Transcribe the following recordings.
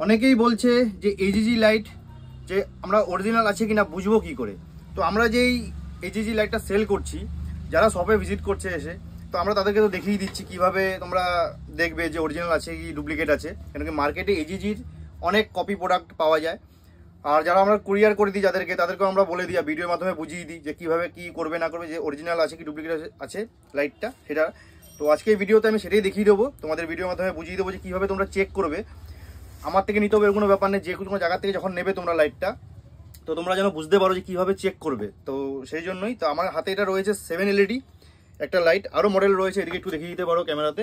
অনেকেই বলছে যে এজিজি লাইট যে আমরা অরিজিনাল আছে কিনা বুঝবো কি করে। তো আমরা যেই এজিজি লাইটটা সেল করছি, যারা শপে ভিজিট করছে এসে, তো আমরা তাদেরকে তো দেখিয়ে দিচ্ছি কিভাবে তোমরা দেখবে যে অরিজিনাল আছে কি ডুপ্লিকেট আছে। কেন কি মার্কেটে এজিজির অনেক কপি প্রোডাক্ট পাওয়া যায়। আর যারা আমরা কুরিয়ার করে দিই যাদেরকে, তাদেরকেও আমরা বলে দিই, ভিডিওর মাধ্যমে বুঝিয়ে দিই যে কীভাবে কী করবে না করবে, যে অরিজিনাল আছে কি ডুপ্লিকেট আছে লাইটটা সেটা। তো আজকে এই ভিডিওতে আমি সেটাই দেখিয়ে দেবো, তোমাদের ভিডিওর মাধ্যমে বুঝিয়ে দেবো যে কীভাবে তোমরা চেক করবে। আমার থেকে নিতে হবে এর কোনো ব্যাপার নেই, যে কোনো জায়গা থেকে যখন নেবে তোমরা লাইটটা, তো তোমরা যেন বুঝতে পারো যে কীভাবে চেক করবে। তো সেই জন্যই তো আমার হাতে এটা রয়েছে 7 LED একটা লাইট। আরও মডেল রয়েছে, এদিকে একটু দেখিয়ে দিতে পারো ক্যামেরাতে,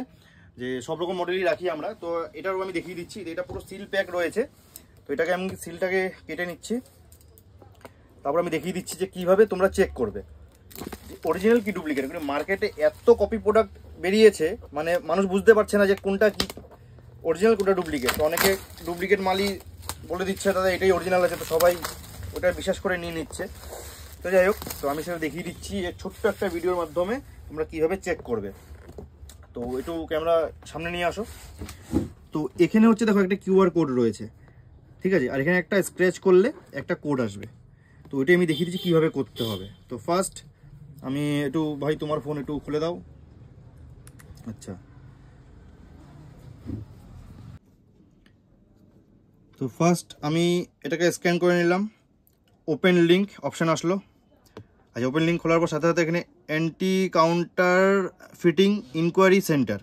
যে সব রকম মডেলই রাখি আমরা। তো এটারও আমি দেখিয়ে দিচ্ছি, এটা পুরো সিল প্যাক রয়েছে। তো এটাকে আমি সিলটাকে কেটে নিচ্ছি, তারপর আমি দেখিয়ে দিচ্ছি যে কীভাবে তোমরা চেক করবে অরিজিনাল কি ডুপ্লিকেট। কিন্তু মার্কেটে এত কপি প্রোডাক্ট বেরিয়েছে, মানে মানুষ বুঝতে পারছে না যে কোনটা কি অরিজিনাল কোনটা ডুপ্লিকেট। তো অনেকে ডুপ্লিকেট মালই বলে দিচ্ছে দাদা এটাই অরিজিনাল আছে, তো সবাই ওটা বিশ্বাস করে নিয়ে নিচ্ছে। তো যাই হোক, তো আমি সেটা দেখিয়ে দিচ্ছি যে ছোট্ট একটা ভিডিওর মাধ্যমে তোমরা কীভাবে চেক করবে। তো একটু ক্যামেরা সামনে নিয়ে আসো। তো এখানে হচ্ছে দেখো একটা কিউআর কোড রয়েছে, ঠিক আছে, আর এখানে একটা স্ক্র্যাচ করলে একটা কোড আসবে। তো ওইটাই আমি দেখিয়ে দিচ্ছি কীভাবে করতে হবে। তো ফার্স্ট আমি একটু, ভাই তোমার ফোন একটু খুলে দাও। আচ্ছা, তো ফার্স্ট আমি এটাকে স্ক্যান করে নিলাম, ওপেন লিঙ্ক অপশান আসলো। আচ্ছা, ওপেন লিঙ্ক খোলার পর সাথে সাথে এখানে anti counterfeiting enquiry centre.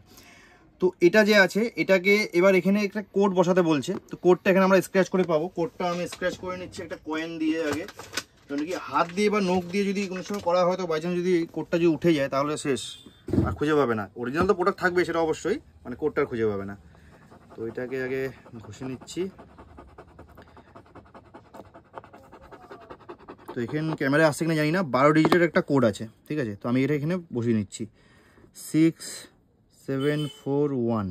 তো এটা যে আছে এটাকে এবার এখানে একটা কোড বসাতে বলছে। তো কোডটা এখানে আমরা স্ক্র্যাচ করে পাবো। কোডটা আমি স্ক্র্যাচ করে নিচ্ছি একটা কয়েন দিয়ে আগে, কারণ কি হাত দিয়ে বা নখ দিয়ে যদি কোনো সময় করা হয় তো বাই চান্স যদি কোডটা যদি উঠে যায় তাহলে শেষ, আর খুঁজে পাবে না। অরিজিনাল তো প্রোডাক্ট থাকবে সেটা অবশ্যই, মানে কোডটা খুঁজে পাবে না। তো এটাকে আগে ঘষে নিচ্ছি। তো এখানে ক্যামেরায় আসছে কিনা জানি না, 12 ডিজিটের একটা কোড আছে, ঠিক আছে। তো আমি এটা এখানে বসিয়ে নিচ্ছি 6741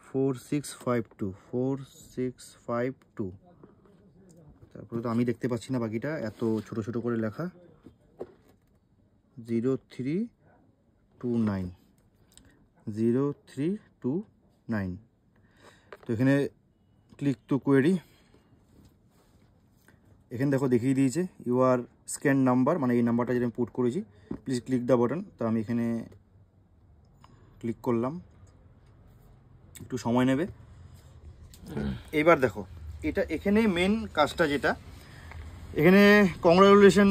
4652 4652। তারপরে তো আমি দেখতে পাচ্ছি না বাকিটা, এত ছোট ছোট করে লেখা। 0329 0329। তো এখানে ক্লিক টু কোয়েরি, এখানে দেখো দেখিয়ে দিয়েছে ইউআর স্ক্যান নাম্বার, মানে এই নাম্বারটা যেটা আমি পুট করেছি, প্লিজ ক্লিক দ্য বাটন। তো আমি এখানে ক্লিক করলাম, একটু সময় নেবে। এইবার দেখো এটা এখানে মেন কাজটা যেটা, এখানে কংগ্রাচুলেশন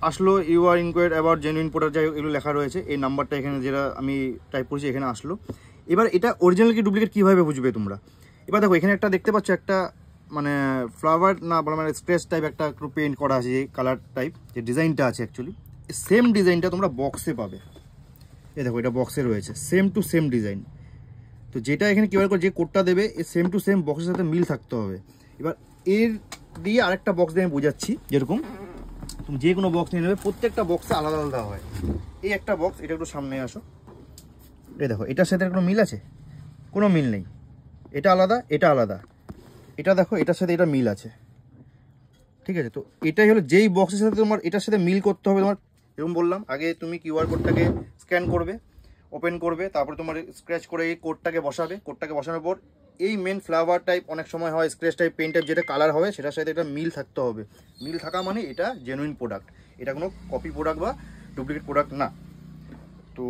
আসলো, you are enquired about genuine product, যাই এগুলো লেখা রয়েছে। এই নাম্বারটা এখানে যেটা আমি টাইপ করেছি এখানে আসলো। এবার এটা অরিজিনাল কি ডুপ্লিকেট কীভাবে বুঝবে তোমরা। এবার দেখো এখানে একটা দেখতে পাচ্ছ একটা মানে ফ্লাওয়ার না বলা, মানে স্ক্র্যাচ টাইপ একটা একটু পেন্ট করা আছে, যে কালার টাইপ যে ডিজাইনটা আছে অ্যাকচুয়ালি সেম ডিজাইনটা তোমরা বক্সে পাবে। এই দেখো এটা বক্সে রয়েছে, সেম টু সেম ডিজাইন। তো যেটা এখানে কিউআর কোড যে কোডটা দেবে এই সেম টু সেম বক্সের সাথে মিল থাকতে হবে। এবার এর দিয়ে আরেকটা বক্স দিয়ে আমি বোঝাচ্ছি, যেরকম তুমি যে কোনো বক্স নিয়ে নেবে প্রত্যেকটা বক্সে আলাদা আলাদা হয়। এই একটা বক্স, এটা একটু সামনে আসো, এই দেখো এটার সাথে কোনো মিল আছে? কোনো মিল নেই। এটা আলাদা, এটা আলাদা। এটা দেখো এটার সাথে এটা মিল আছে, ঠিক আছে। তো এটাই হলো যেই বক্সের সাথে তোমার এটার সাথে মিল করতে হবে তোমার। এরকম বললাম, আগে তুমি কিউআর কোডটাকে স্ক্যান করবে, ওপেন করবে, তারপরে তোমার স্ক্র্যাচ করে এই কোডটাকে বসাবে। কোডটাকে বসানোর পর এই মেন ফ্লাওয়ার টাইপ, অনেক সময় হয় স্ক্র্যাচ টাইপ, পেন টাইপ, যেটা কালার হবে সেটার সাথে এটা মিল থাকতে হবে। মিল থাকা মানে এটা জেনুইন প্রোডাক্ট, এটা কোনো কপি প্রোডাক্ট বা ডুপ্লিকেট প্রোডাক্ট না। তো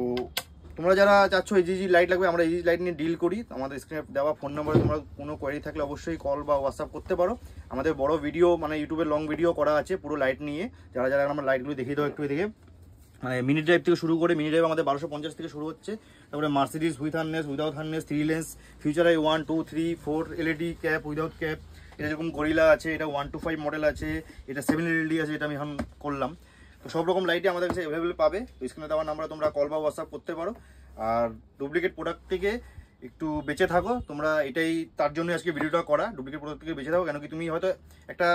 তোমরা যারা চাচ্ছ এজিজি লাইট লাগবে, আমরা এজিজি লাইট নিয়ে ডিল করি। আমাদের স্ক্রিনে দেওয়া ফোন নাম্বারে তোমরা কোনো কোয়ারি থাকলে অবশ্যই কল বা হোয়াটসঅ্যাপ করতে পারো। আমাদের বড় ভিডিও মানে ইউটিউবে লং ভিডিও করা আছে পুরো লাইট নিয়ে। যারা যারা আমরা লাইটগুলো দেখিয়ে দেবো একটু এদিকে, মানে মিনি ড্রাইভ থেকে শুরু করে, মিনি ড্রাইভ আমাদের 1250 থেকে শুরু হচ্ছে। তারপরে Mercedes with harness, without harness, 3 lens, future I 1 2 3 4 LED cap, without cap. এটা যেরকম গরিলা আছে, এটা 125 মডেল আছে, এটা 7 LED আছে, এটা আমি এখন করলাম। তো সব রকম লাইটই আমাদের কাছে অ্যাভেলেবেল পাবে। তো স্ক্রিনে দেওয়া নাম্বার তোমরা কল বা হোয়াটসঅ্যাপ করতে পারো। আর ডুপ্লিকেট প্রোডাক্ট থেকে একটু বেঁচে থাকো তোমরা, এটাই তার জন্য আজকে ভিডিওটা করা। ডুপ্লিকেট প্রোডাক্ট থেকে বেঁচে থাকো, কেন কি তুমি হয়তো একটা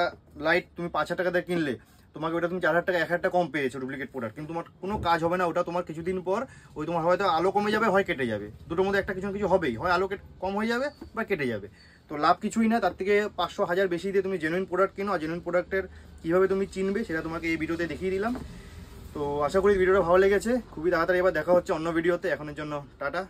লাইট তুমি 5,000 টাকা দিয়ে কিনলে, তোমাকে ওটা তুমি 4,000 টাকা 1,000 টাকা কম পেয়েছো ডুপ্লিকেট প্রোডাক্ট, কিন্তু তোমার কোনো কাজ হবে না ওটা। তোমার কিছুদিন পর ওই তোমার হয়তো আলো কমে যাবে, হয় কেটে যাবে, দুটোর মধ্যে একটা কিছু না কিছু হবেই, হয় আলো কম হয়ে যাবে বা কেটে যাবে। তো লাভ কিছুই না, তার থেকে 500-1000 বেশি দিয়ে তুমি জেনুইন প্রোডাক্ট কিনো। আর জেনুইন প্রোডাক্টের কীভাবে তুমি চিনবে সেটা তোমাকে এই ভিডিওতে দেখিয়ে দিলাম। তো আশা করি ভিডিওটা ভালো লেগেছে। খুবই তাড়াতাড়ি এবার দেখা হচ্ছে অন্য ভিডিওতে। এখনের জন্য টাটা।